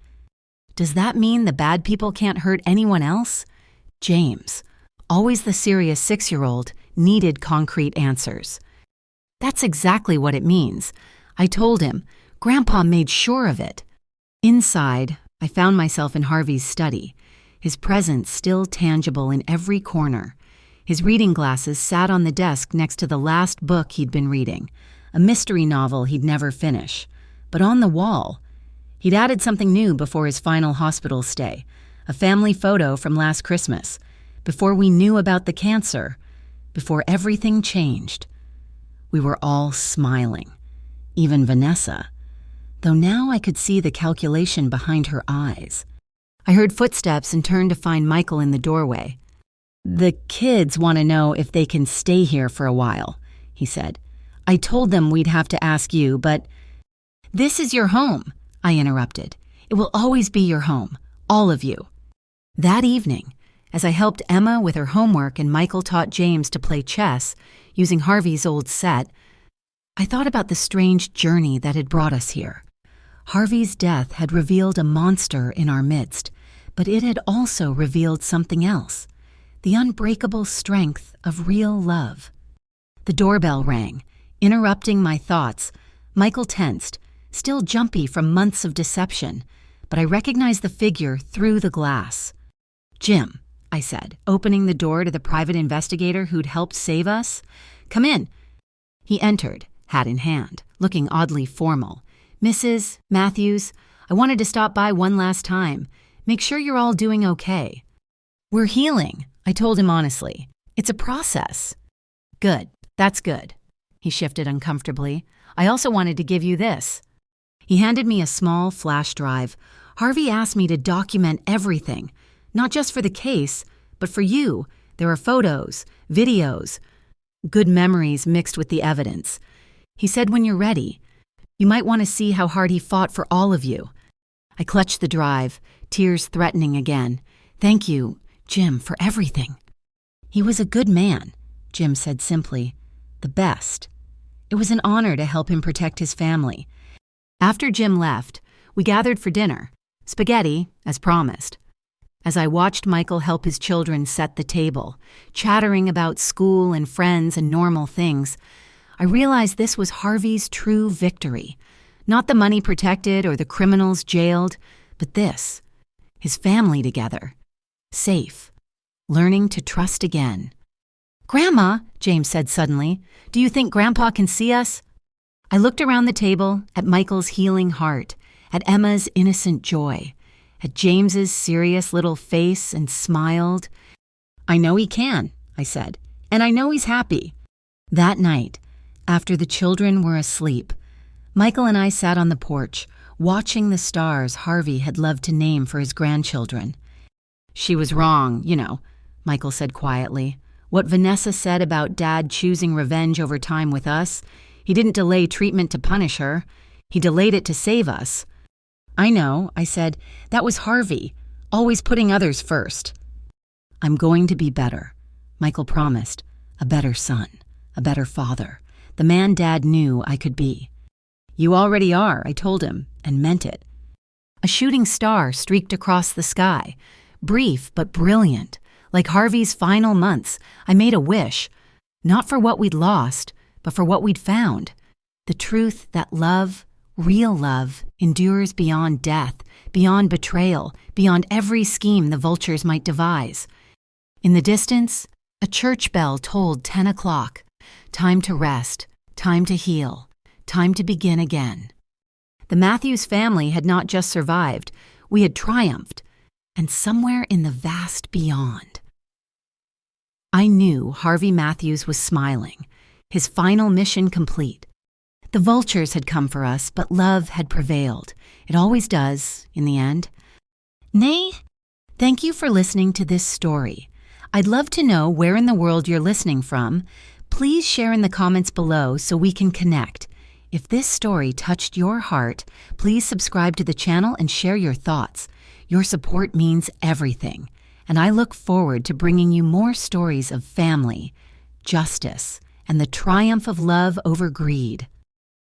Does that mean the bad people can't hurt anyone else? James, always the serious 6-year-old, needed concrete answers. That's exactly what it means. I told him. Grandpa made sure of it. Inside, I found myself in Harvey's study, his presence still tangible in every corner. His reading glasses sat on the desk next to the last book he'd been reading, a mystery novel he'd never finish. But on the wall, he'd added something new before his final hospital stay, a family photo from last Christmas, before we knew about the cancer, before everything changed. We were all smiling, even Vanessa, though now I could see the calculation behind her eyes. I heard footsteps and turned to find Michael in the doorway. The kids want to know if they can stay here for a while, he said. I told them we'd have to ask you, but... This is your home, I interrupted. It will always be your home, all of you. That evening, as I helped Emma with her homework and Michael taught James to play chess using Harvey's old set, I thought about the strange journey that had brought us here. Harvey's death had revealed a monster in our midst, but it had also revealed something else, the unbreakable strength of real love. The doorbell rang, interrupting my thoughts. Michael tensed, still jumpy from months of deception, but I recognized the figure through the glass. Jim, I said, opening the door to the private investigator who'd helped save us. Come in. He entered, hat in hand, looking oddly formal. Mrs. Matthews, I wanted to stop by one last time. Make sure you're all doing okay. We're healing, I told him honestly. It's a process. Good, that's good. He shifted uncomfortably. I also wanted to give you this. He handed me a small flash drive. Harvey asked me to document everything, not just for the case, but for you. There are photos, videos, good memories mixed with the evidence. He said when you're ready, you might want to see how hard he fought for all of you. I clutched the drive, tears threatening again. Thank you, Jim, for everything. He was a good man, Jim said simply. The best. It was an honor to help him protect his family. After Jim left, we gathered for dinner. Spaghetti, as promised. As I watched Michael help his children set the table, chattering about school and friends and normal things, I realized this was Harvey's true victory. Not the money protected or the criminals jailed, but this, his family together, safe, learning to trust again. Grandma, James said suddenly, do you think Grandpa can see us? I looked around the table at Michael's healing heart, at Emma's innocent joy, at James's serious little face and smiled. I know he can, I said, and I know he's happy. That night, after the children were asleep, Michael and I sat on the porch, watching the stars Harvey had loved to name for his grandchildren. She was wrong, you know, Michael said quietly. What Vanessa said about Dad choosing revenge over time with us, he didn't delay treatment to punish her. He delayed it to save us. I know, I said. That was Harvey. always putting others first. I'm going to be better, Michael promised. A better son, a better father, the man Dad knew I could be. You already are, I told him, and meant it. A shooting star streaked across the sky, brief but brilliant. Like Harvey's final months, I made a wish, not for what we'd lost, but for what we'd found. The truth that love, real love, endures beyond death, beyond betrayal, beyond every scheme the vultures might devise. In the distance, a church bell tolled 10 o'clock. Time to rest, time to heal, time to begin again. The Matthews family had not just survived, we had triumphed, and somewhere in the vast beyond. I knew Harvey Matthews was smiling, his final mission complete. The vultures had come for us, but love had prevailed. It always does, in the end. Nay, thank you for listening to this story. I'd love to know where in the world you're listening from. Please share in the comments below so we can connect. If this story touched your heart, please subscribe to the channel and share your thoughts. Your support means everything, and I look forward to bringing you more stories of family, justice, and the triumph of love over greed.